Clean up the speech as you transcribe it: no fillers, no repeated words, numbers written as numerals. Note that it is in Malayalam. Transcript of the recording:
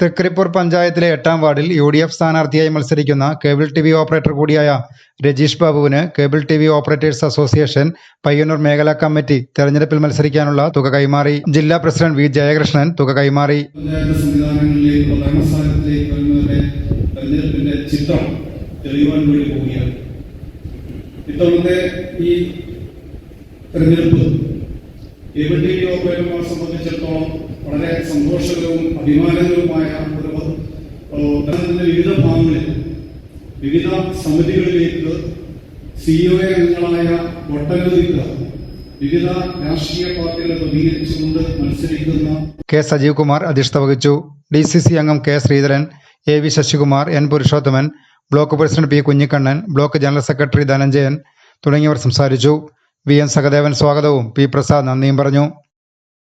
തൃക്കരിപ്പൂർ പഞ്ചായത്തിലെ 8-ാം വാർഡിൽ UDF സ്ഥാനാർത്ഥിയായി മത്സരിക്കുന്ന കേബിൾ TV ഓപ്പറേറ്റർ കൂടിയായ രജീഷ് ബാബുവിന് cable TV operators association Payyanur മേഖലാ കമ്മിറ്റി തെരഞ്ഞെടുപ്പിൽ മത്സരിക്കാനുള്ള തുക കൈമാറി. ജില്ലാ പ്രസിഡന്റ് വി ജയകൃഷ്ണൻ തുക കൈമാറി. ഇത്തവണത്തെ ഈ തെരഞ്ഞെടുപ്പ് കേബിൾ TV ഓപ്പറേറ്റർമാരെ സംബന്ധിച്ചിടത്തോളം വളരെ സന്തോഷകരവും അഭിമാനകരവുമായ വിവിധ ഭാഗങ്ങളിൽ വിവിധ സമിതികളിലേക്ക് CEO അംഗങ്ങളായ ഒട്ടനവധി വിവിധ രാഷ്ട്രീയ പാർട്ടികളെ പ്രതിനിധീകരിച്ചുകൊണ്ട് മത്സരിക്കുന്ന കെ സജീവ് കുമാർ അധ്യക്ഷത വഹിച്ചു. DCC അംഗം K Sreedharan, AV Sasikumar, N Purushothaman, block president P Kunhikannan, block general secretary Dhananjayan തുടങ്ങിയവർ സംസാരിച്ചു. VN സഹദേവൻ സ്വാഗതവും P പ്രസാദ് നന്ദിയും പറഞ്ഞു.